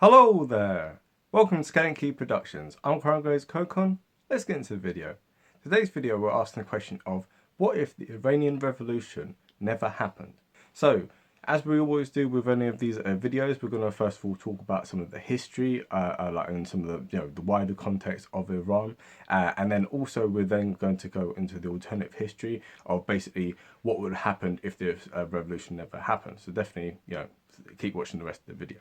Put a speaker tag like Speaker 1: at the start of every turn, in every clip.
Speaker 1: Hello there! Welcome to Skanky Productions. I'm Karango's Kokon. Let's get into the video. Today's video we're asking the question of what if the Iranian Revolution never happened? So, as we always do with any of these videos, we're going to first of all talk about some of the history, like in some of the the wider context of Iran, and then also we're then going to go into the alternative history of basically what would happen if the revolution never happened. So definitely, keep watching the rest of the video.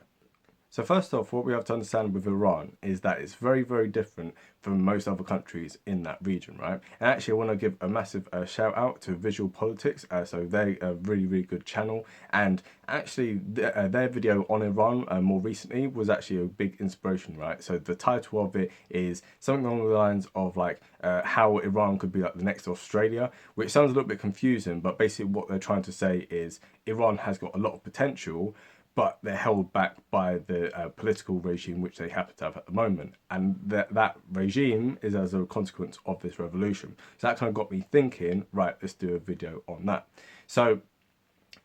Speaker 1: So first off, what we have to understand with Iran is that it's very, very different from most other countries in that region, right? And actually, I want to give a massive shout out to Visual Politics. So they're a really, really good channel. And actually, their video on Iran more recently was actually a big inspiration, right? So the title of it is something along the lines of like how Iran could be like the next Australia, which sounds a little bit confusing, but basically what they're trying to say is Iran has got a lot of potential, but they're held back by the political regime which they happen to have at the moment. And that regime is as a consequence of this revolution. So that kind of got me thinking, right, let's do a video on that. So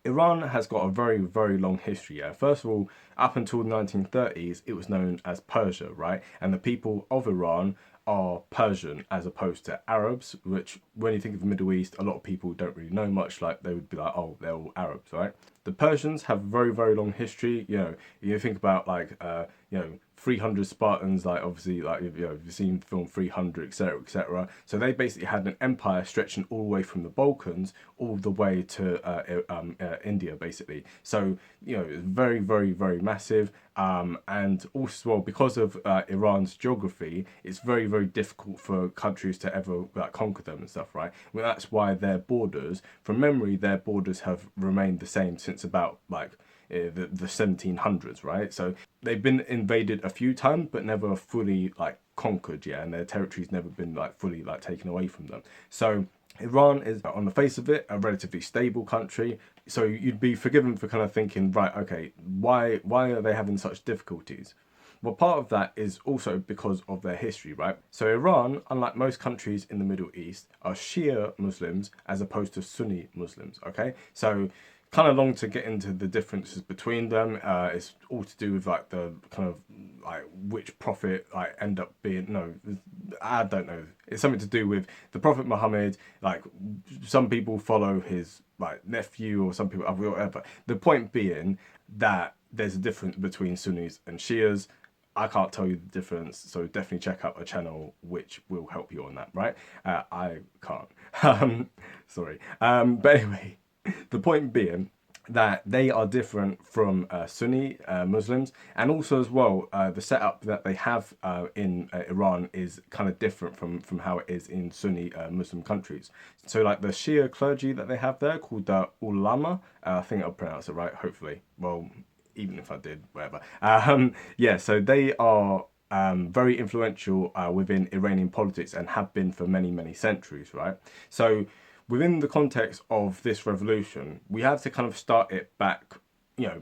Speaker 1: Iran has got a very, very long history. Yeah? First of all, up until the 1930s, it was known as Persia, right? And the people of Iran are Persian as opposed to Arabs, which when you think of the Middle East, a lot of people don't really know much. Like they would be like, oh, they're all Arabs, right? The Persians have a very, very long history. You think about like, 300 Spartans, like obviously, like you've seen the film 300, etc., etc. So they basically had an empire stretching all the way from the Balkans all the way to India, basically. So it's very, very, very massive. And also, well, because of Iran's geography, it's very, very difficult for countries to ever conquer them and stuff, right? Well, that's why their borders, from memory, their borders have remained the same since about like the 1700s, right? So they've been invaded a few times, but never fully like conquered, yeah, and their territory's never been like fully like taken away from them. So Iran is, on the face of it, a relatively stable country. So you'd be forgiven for kind of thinking, right, okay, why are they having such difficulties? Well, part of that is also because of their history, right? So Iran, unlike most countries in the Middle East, are Shia Muslims as opposed to Sunni Muslims, okay? So kind of long to get into the differences between them. It's all to do with like the kind of like which prophet like end up being, no, I don't know. It's something to do with the Prophet Muhammad. Like some people follow his like nephew or some people, whatever. The point being that there's a difference between Sunnis and Shias. I can't tell you the difference, so definitely check out a channel which will help you on that, right? I can't. Sorry. But anyway, the point being that they are different from Sunni Muslims, and also as well the setup that they have in Iran is kind of different from how it is in Sunni Muslim countries. So like the Shia clergy that they have there called the ulama, I think I'll pronounce it right, hopefully. Well, even if I did, whatever. Yeah, so they are very influential within Iranian politics and have been for many, many centuries, right? So within the context of this revolution, we have to kind of start it back,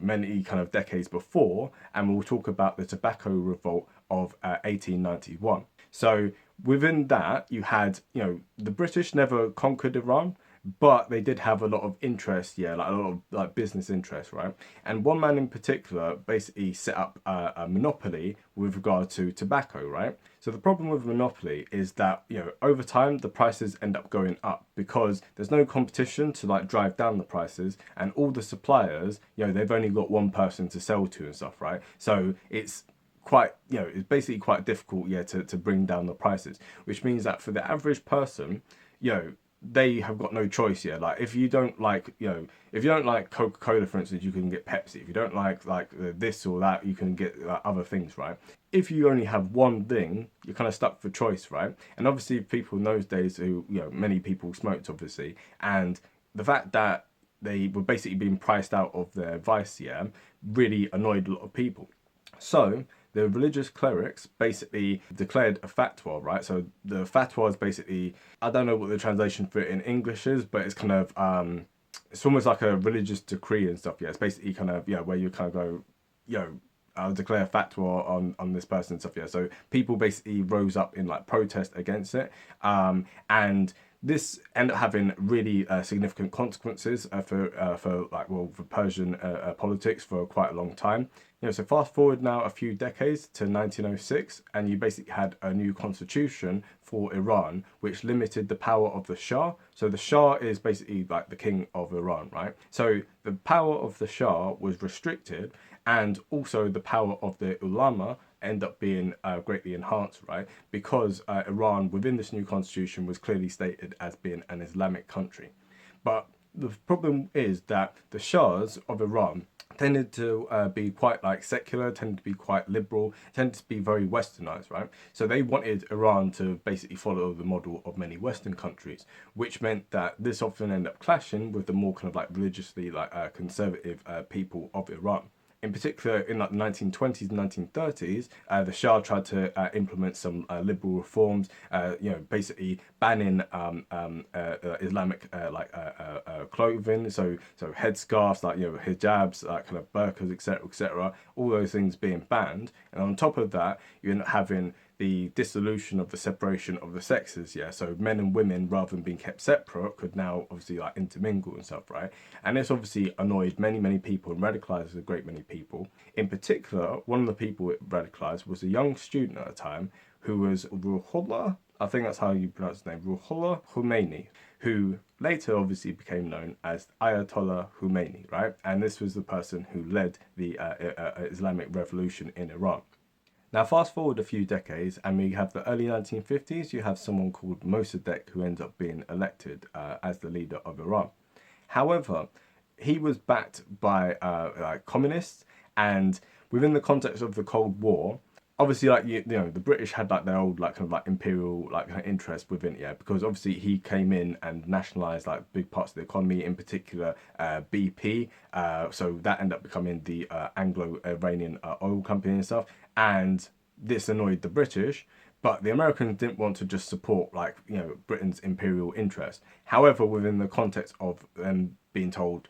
Speaker 1: many kind of decades before, and we'll talk about the tobacco revolt of 1891. So within that, you had, the British never conquered Iran, but they did have a lot of interest, yeah, like a lot of like business interest, right? And one man in particular basically set up a monopoly with regard to tobacco, right? So the problem with monopoly is that, over time the prices end up going up because there's no competition to like drive down the prices, and all the suppliers, they've only got one person to sell to and stuff, right? So it's quite, it's basically quite difficult, yeah, to bring down the prices, which means that for the average person, they have got no choice here. Like if you don't like, if you don't like Coca-Cola, for instance, you can get Pepsi. If you don't like this or that, you can get other things, right? If you only have one thing, you're kind of stuck for choice, right? And obviously people in those days who, many people smoked, obviously. And the fact that they were basically being priced out of their vice, yeah, really annoyed a lot of people. So the religious clerics basically declared a fatwa, right? So the fatwa is basically, I don't know what the translation for it in English is, but it's kind of, it's almost like a religious decree and stuff. Yeah, it's basically kind of, where you kind of go, I'll declare a fatwa on this person and stuff. Yeah, so people basically rose up in like protest against it. And this ended up having really significant consequences for Persian politics for quite a long time. So fast forward now a few decades to 1906, and you basically had a new constitution for Iran, which limited the power of the shah. So the shah is basically like the king of Iran, right? So the power of the shah was restricted, and also the power of the ulama end up being greatly enhanced, right? Because Iran, within this new constitution, was clearly stated as being an Islamic country. But the problem is that the shahs of Iran tended to be quite like secular, tended to be quite liberal, tended to be very westernized, right? So they wanted Iran to basically follow the model of many Western countries, which meant that this often ended up clashing with the more kind of like religiously like conservative people of Iran. In particular, in like the 1920s and 1930s, the Shah tried to implement some liberal reforms, basically banning Islamic clothing, so headscarves, like hijabs, like kind of burqas, etc., etc. All those things being banned, and on top of that, you end up having the dissolution of the separation of the sexes, yeah. So men and women, rather than being kept separate, could now obviously like intermingle and stuff, right? And this obviously annoyed many people and radicalized a great many people. In particular, one of the people it radicalized was a young student at the time who was Ruhollah, I think that's how you pronounce his name, Ruhollah Khomeini, who later obviously became known as Ayatollah Khomeini, right? And this was the person who led the Islamic revolution in Iran. Now, fast forward a few decades, and we have the early 1950s. You have someone called Mossadegh who ends up being elected as the leader of Iran. However, he was backed by communists, and within the context of the Cold War, obviously, like the British had like their old like kind of like imperial like kind of interest within it, yeah, because obviously he came in and nationalized like big parts of the economy, in particular BP. So that ended up becoming the Anglo-Iranian oil company and stuff, and this annoyed the British. But the Americans didn't want to just support like Britain's imperial interest. However, within the context of them being told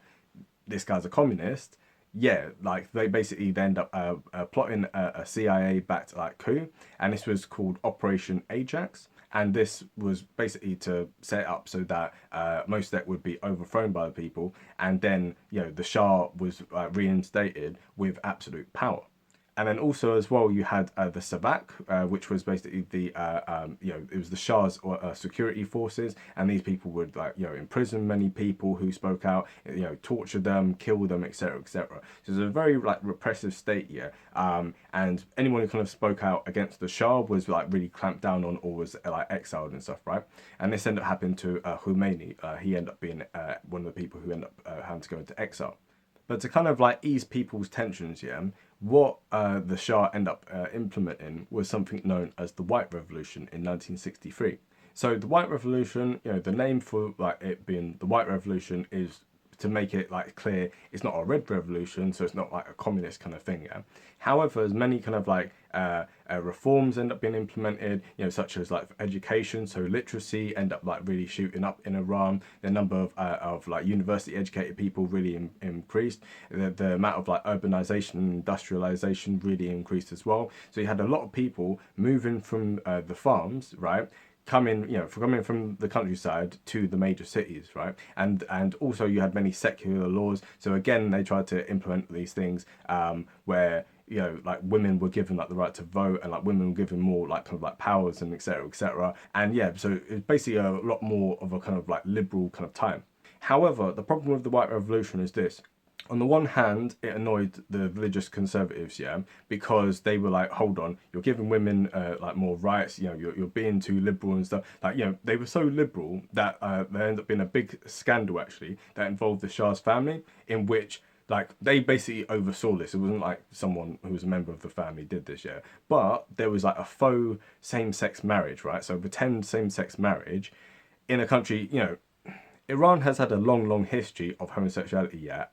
Speaker 1: this guy's a communist, yeah, like they basically end up plotting a CIA-backed like coup, and this was called Operation Ajax. And this was basically to set up so that Mossadegh would be overthrown by the people, and then the Shah was reinstated with absolute power. And then also as well, you had the Savak, which was basically the it was the Shah's security forces, and these people would imprison many people who spoke out, torture them, kill them, etc., etc. So it's a very like repressive state here, and anyone who kind of spoke out against the Shah was like really clamped down on, or was like exiled and stuff, right? And this ended up happening to Khomeini. He ended up being one of the people who ended up having to go into exile. But to kind of like ease people's tensions, yeah, what the Shah ended up implementing was something known as the White Revolution in 1963. So the White Revolution, the name for like it being the White Revolution is to make it like clear it's not a red revolution, so it's not like a communist kind of thing, yeah. However, as many kind of like reforms end up being implemented, such as like education, so literacy end up like really shooting up in Iran. The number of like university educated people really increased. The amount of like urbanization and industrialization really increased as well. So you had a lot of people moving from the farms, right, coming from the countryside to the major cities, right? And also you had many secular laws. So again, they tried to implement these things where like women were given like the right to vote, and like women were given more like kind of like powers and etc., etc. And yeah, so it's basically a lot more of a kind of like liberal kind of time. However, the problem with the White Revolution is this. On the one hand, it annoyed the religious conservatives, yeah, because they were like, hold on, you're giving women like more rights, you're being too liberal and stuff. Like, they were so liberal that there ended up being a big scandal actually that involved the Shah's family, in which like they basically oversaw this. It wasn't like someone who was a member of the family did this, yeah, but there was like a faux same-sex marriage, right? So pretend same-sex marriage in a country, Iran has had a long history of homosexuality, yeah,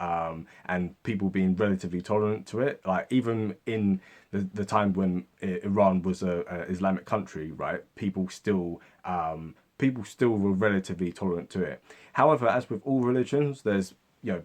Speaker 1: and people being relatively tolerant to it. Like even in the time when Iran was a Islamic country, right, people still were relatively tolerant to it. However, as with all religions, there's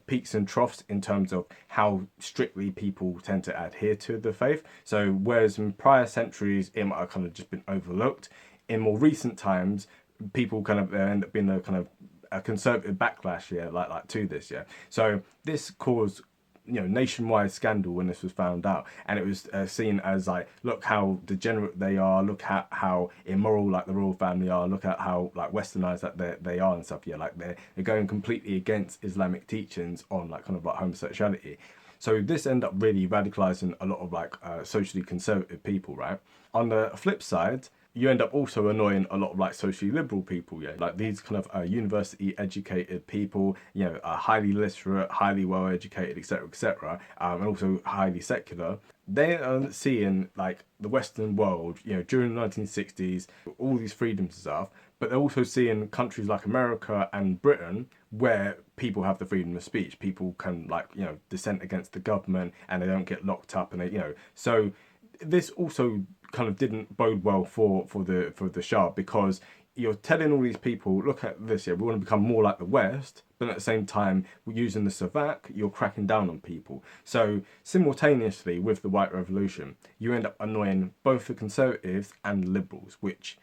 Speaker 1: peaks and troughs in terms of how strictly people tend to adhere to the faith. So whereas in prior centuries it might have kind of just been overlooked, in more recent times people kind of end up being a kind of a conservative backlash, yeah, like to this, yeah. So this caused nationwide scandal when this was found out, and it was seen as like, look how degenerate they are, look at how immoral like the royal family are, look at how like westernized that they are and stuff. Yeah, like they're going completely against Islamic teachings on like kind of like homosexuality. So this ended up really radicalizing a lot of like socially conservative people, right? On the flip side, you end up also annoying a lot of like socially liberal people, yeah, like these kind of university educated people, highly literate, highly well educated, etc., and also highly secular. They are seeing like the Western world, during the 1960s, all these freedoms and stuff, but they're also seeing countries like America and Britain where people have the freedom of speech. People can like, dissent against the government and they don't get locked up, and so this also kind of didn't bode well for the Shah, because you're telling all these people, look at this, we want to become more like the West, but at the same time, using the Savak, you're cracking down on people. So simultaneously with the White Revolution, you end up annoying both the conservatives and the liberals, which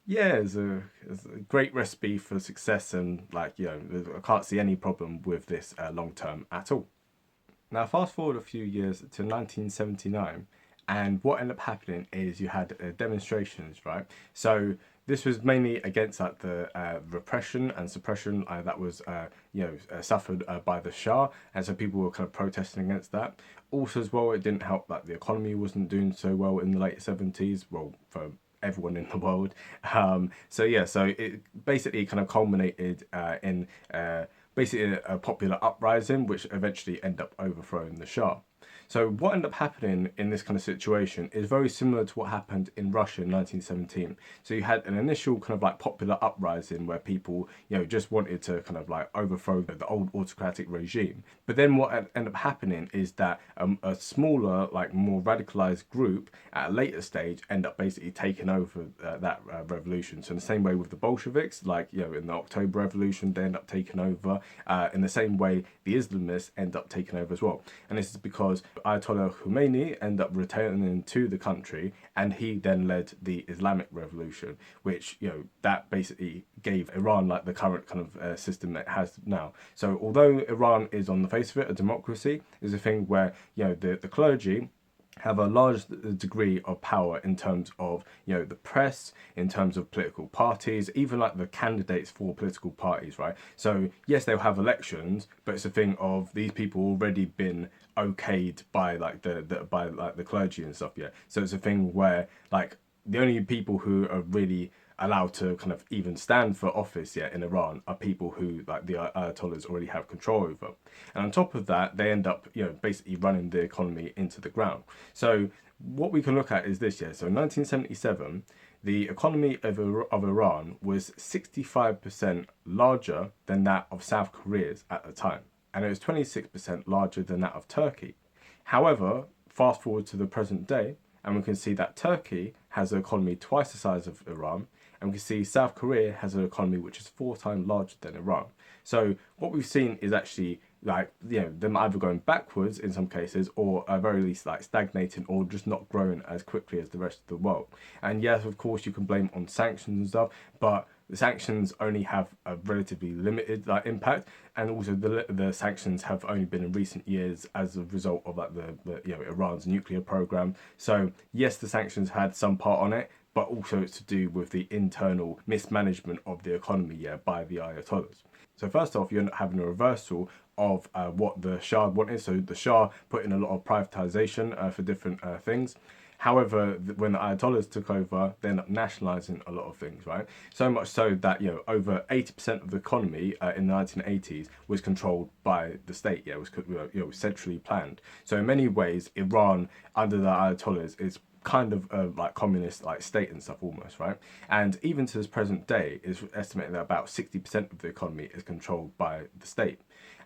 Speaker 1: is a great recipe for success, and like, I can't see any problem with this long term at all. Now fast forward a few years to 1979, and what ended up happening is you had demonstrations, right? So this was mainly against like the repression and suppression that was suffered by the Shah, and so people were kind of protesting against that. Also as well, it didn't help that the economy wasn't doing so well in the late 70s, well, for everyone in the world. So it basically kind of culminated in basically a popular uprising, which eventually ended up overthrowing the Shah. So what ended up happening in this kind of situation is very similar to what happened in Russia in 1917. So you had an initial kind of like popular uprising where people, just wanted to kind of like overthrow the old autocratic regime. But then what ended up happening is that a smaller, like more radicalized group at a later stage end up basically taking over that revolution. So in the same way with the Bolsheviks, like, in the October Revolution, they end up taking over. In the same way, the Islamists end up taking over as well. And this is because Ayatollah Khomeini ended up returning to the country, and he then led the Islamic Revolution, which, that basically gave Iran like the current kind of system that it has now. So although Iran is on the face of it a democracy, is a thing where, the clergy have a large degree of power in terms of, the press, in terms of political parties, even like the candidates for political parties, right? So yes, they'll have elections, but it's a thing of these people already been okayed by like the clergy and stuff, yeah. So it's a thing where like the only people who are really allowed to kind of even stand for office in Iran are people who like the ayatollahs already have control over. And on top of that, they end up basically running the economy into the ground. So what we can look at is this, so in 1977 the economy of Iran was 65% larger than that of South Korea's at the time, and it was 26% larger than that of Turkey. However, fast forward to the present day, and we can see that Turkey has an economy twice the size of Iran, and we can see South Korea has an economy which is 4 times larger than Iran. So what we've seen is actually like, them either going backwards in some cases, or at very least like stagnating, or just not growing as quickly as the rest of the world. And yes, of course, you can blame on sanctions and stuff, but the sanctions only have a relatively limited impact, and also the sanctions have only been in recent years as a result of like the Iran's nuclear program. So yes, the sanctions had some part on it, but also it's to do with the internal mismanagement of the economy by the ayatollahs. So first off, you end up having a reversal of what the Shah wanted. So the Shah put in a lot of privatization for different things. However, when the Ayatollahs took over, they ended up nationalising a lot of things, right? So much so that, over 80% of the economy in the 1980s was controlled by the state, it was centrally planned. So in many ways, Iran, under the Ayatollahs, is kind of a like communist like state and stuff almost, right? And even to this present day, it's estimated that about 60% of the economy is controlled by the state.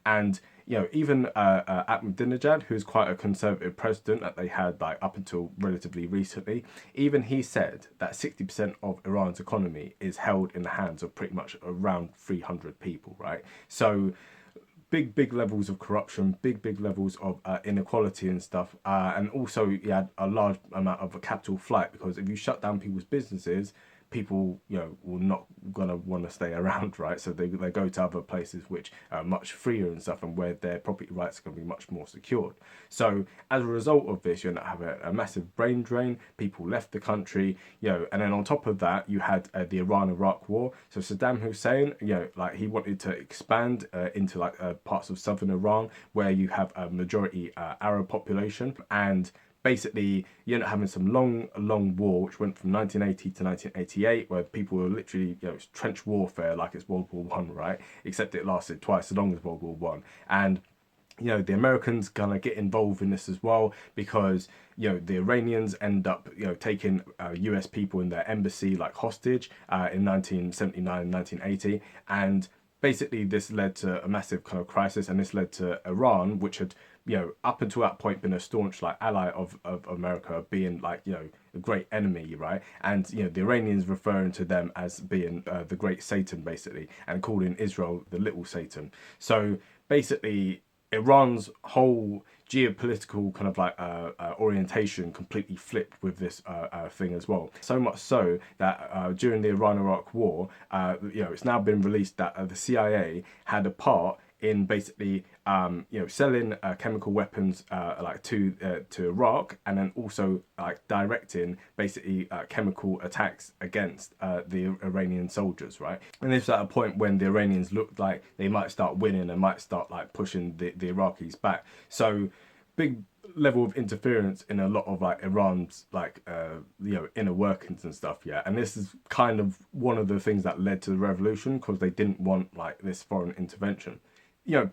Speaker 1: And even Ahmadinejad, who's quite a conservative president that they had like up until relatively recently, even he said that 60% of Iran's economy is held in the hands of pretty much around 300 people, right? So big levels of corruption, big levels of inequality and stuff, and also you had a large amount of a capital flight, because if you shut down people's businesses, people, will not gonna want to stay around, right? So they go to other places which are much freer and stuff, and where their property rights are going to be much more secured. So as a result of this, you end up having a massive brain drain. People left the country, and then on top of that, you had the Iran-Iraq war. So Saddam Hussein, like he wanted to expand into like parts of southern Iran where you have a majority Arab population, and basically you end up having some long war which went from 1980 to 1988, where people were literally, it's trench warfare like it's World War One, right? Except it lasted twice as long as World War One. And the Americans kind of get involved in this as well, because the Iranians end up taking US people in their embassy like hostage in 1979 and 1980, and basically this led to a massive kind of crisis, and this led to Iran, which had up until that point been a staunch like ally of America, being like a great enemy, right? And the Iranians referring to them as being the great Satan basically, and calling Israel the little Satan. So basically Iran's whole geopolitical kind of like orientation completely flipped with this thing as well. So much so that during the Iran-Iraq war, it's now been released that the CIA had a part in basically selling chemical weapons like to Iraq, and then also like directing basically chemical attacks against the Iranian soldiers, right? And this was at a point when the Iranians looked like they might start winning and might start like pushing the Iraqis back. So big level of interference in a lot of like Iran's like inner workings and stuff, yeah. And this is kind of one of the things that led to the revolution, because they didn't want like this foreign intervention.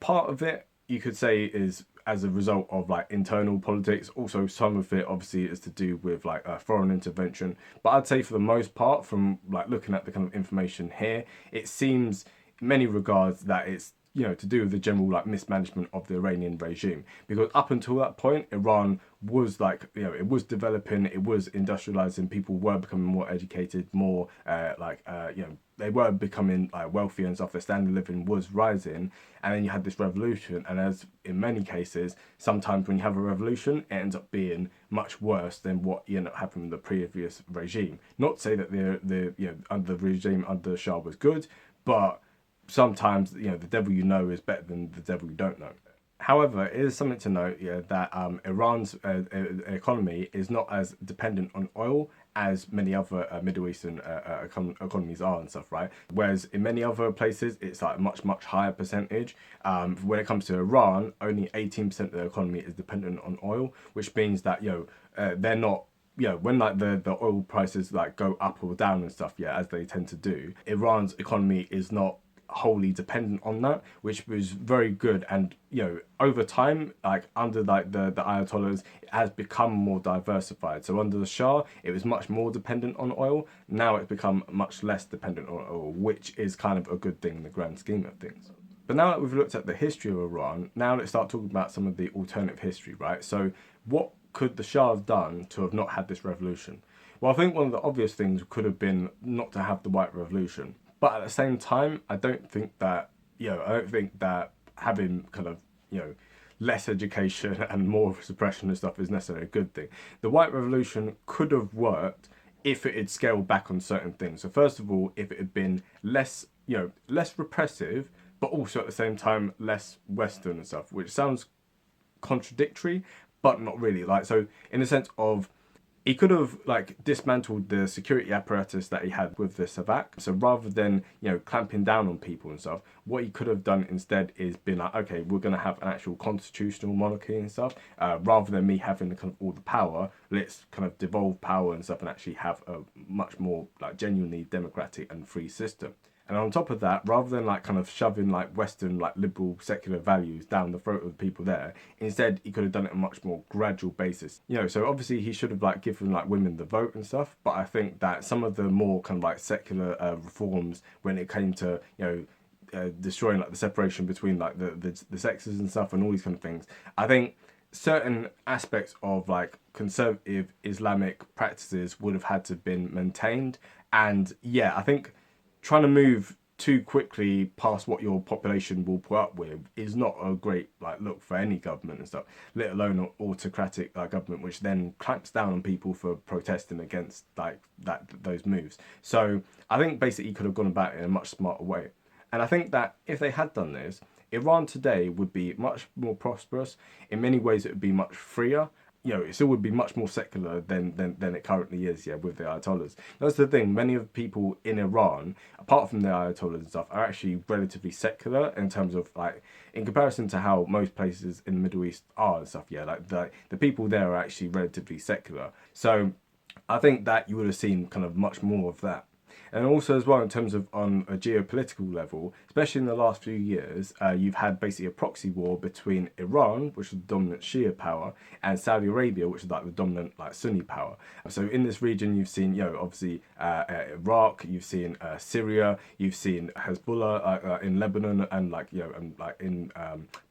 Speaker 1: Part of it you could say is as a result of like internal politics. Also some of it obviously is to do with like foreign intervention, but I'd say for the most part, from like looking at the kind of information here, it seems in many regards that it's to do with the general like mismanagement of the Iranian regime, because up until that point Iran was like it was developing, it was industrializing, people were becoming more educated, more they were becoming like wealthier and stuff, their standard of living was rising, and then you had this revolution, and as in many cases, sometimes when you have a revolution it ends up being much worse than what ended up happening in the previous regime. Not to say that the under the regime under the Shah was good, but sometimes the devil you know is better than the devil you don't know. However, it is something to note, that Iran's economy is not as dependent on oil as many other Middle Eastern economies are and stuff, right? Whereas in many other places, it's like a much higher percentage. When it comes to Iran, only 18% of the economy is dependent on oil, which means that they're not. When like the oil prices like go up or down and stuff, as they tend to do, Iran's economy is not wholly dependent on that, which was very good. And over time, like under like the ayatollahs, it has become more diversified. So under the Shah, it was much more dependent on oil. Now it's become much less dependent on oil, which is kind of a good thing in the grand scheme of things. But now that we've looked at the history of Iran, now let's start talking about some of the alternative history, right? So what could the Shah have done to have not had this revolution? Well, I think one of the obvious things could have been not to have the White Revolution. But at the same time, I don't think that having kind of less education and more suppression and stuff is necessarily a good thing. The White Revolution could have worked if it had scaled back on certain things. So first of all, if it had been less repressive, but also at the same time less Western and stuff, which sounds contradictory, but not really. Like, so in the sense of, he could have like dismantled the security apparatus that he had with the Savak. So rather than clamping down on people and stuff, what he could have done instead is been like, okay, we're going to have an actual constitutional monarchy and stuff. Rather than me having the kind of all the power, let's kind of devolve power and stuff and actually have a much more like genuinely democratic and free system. And on top of that, rather than like kind of shoving like Western like liberal secular values down the throat of the people there, instead he could have done it on a much more gradual basis. So obviously he should have like given like women the vote and stuff, but I think that some of the more kind of like secular reforms, when it came to destroying like the separation between like the sexes and stuff and all these kind of things, I think certain aspects of like conservative Islamic practices would have had to been maintained. And I think trying to move too quickly past what your population will put up with is not a great look for any government and stuff, let alone an autocratic government which then clamps down on people for protesting against those moves. So I think basically you could have gone about it in a much smarter way. And I think that if they had done this, Iran today would be much more prosperous. In many ways, it would be much freer. It still would be much more secular than it currently is, with the ayatollahs. That's the thing. Many of the people in Iran, apart from the ayatollahs and stuff, are actually relatively secular in terms of in comparison to how most places in the Middle East are and stuff. The people there are actually relatively secular. So I think that you would have seen kind of much more of that. And also as well, in terms of on a geopolitical level, especially in the last few years, you've had basically a proxy war between Iran, which is the dominant Shia power, and Saudi Arabia, which is the dominant Sunni power. So in this region, you've seen, obviously Iraq, you've seen Syria, you've seen Hezbollah in Lebanon, and in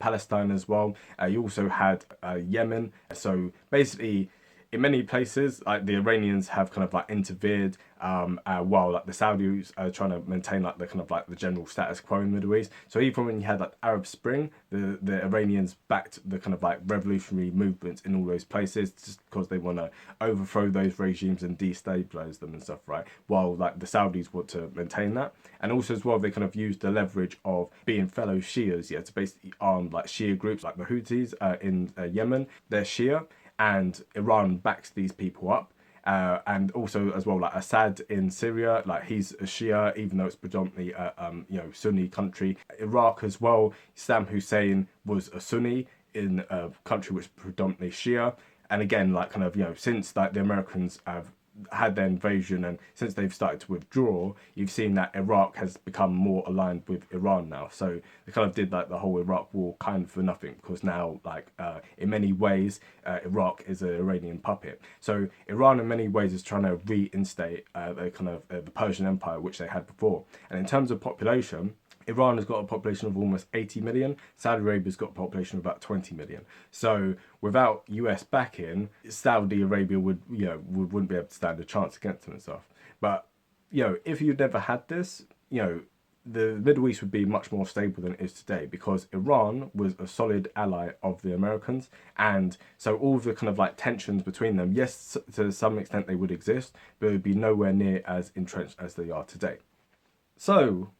Speaker 1: Palestine as well. You also had Yemen. So basically, in many places, the Iranians have kind of intervened, while the Saudis are trying to maintain the kind of the general status quo in the Middle East. So even when you had Arab Spring, the Iranians backed the kind of revolutionary movements in all those places, just because they want to overthrow those regimes and destabilize them and stuff, right? While the Saudis want to maintain that, and also as well they kind of used the leverage of being fellow Shias, to basically arm Shia groups like the Houthis in Yemen. They're Shia, and Iran backs these people up. And also as well Assad in Syria, he's a Shia, even though it's predominantly a Sunni country. Iraq as well, Saddam Hussein was a Sunni in a country which is predominantly Shia. And again, since the Americans have had their invasion, and since they've started to withdraw, you've seen that Iraq has become more aligned with Iran now. So they kind of did the whole Iraq war kind of for nothing, because now in many ways Iraq is an Iranian puppet. So Iran in many ways is trying to reinstate the Persian Empire which they had before. And in terms of population, Iran has got a population of almost 80 million. Saudi Arabia's got a population of about 20 million. So without US backing, Saudi Arabia wouldn't be able to stand a chance against them and stuff. But if you'd never had this, the Middle East would be much more stable than it is today, because Iran was a solid ally of the Americans, and so all the kind of tensions between them, yes, to some extent they would exist, but it would be nowhere near as entrenched as they are today. So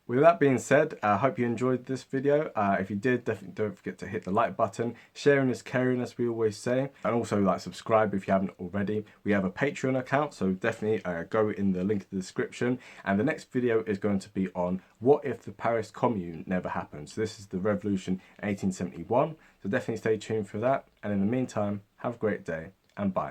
Speaker 1: with that being said, I hope you enjoyed this video. If you did, definitely don't forget to hit the like button. Sharing is caring, as we always say. And also subscribe if you haven't already. We have a Patreon account, so definitely go in the link in the description. And the next video is going to be on what if the Paris Commune never happened. So this is the revolution in 1871. So definitely stay tuned for that. And in the meantime, have a great day and bye.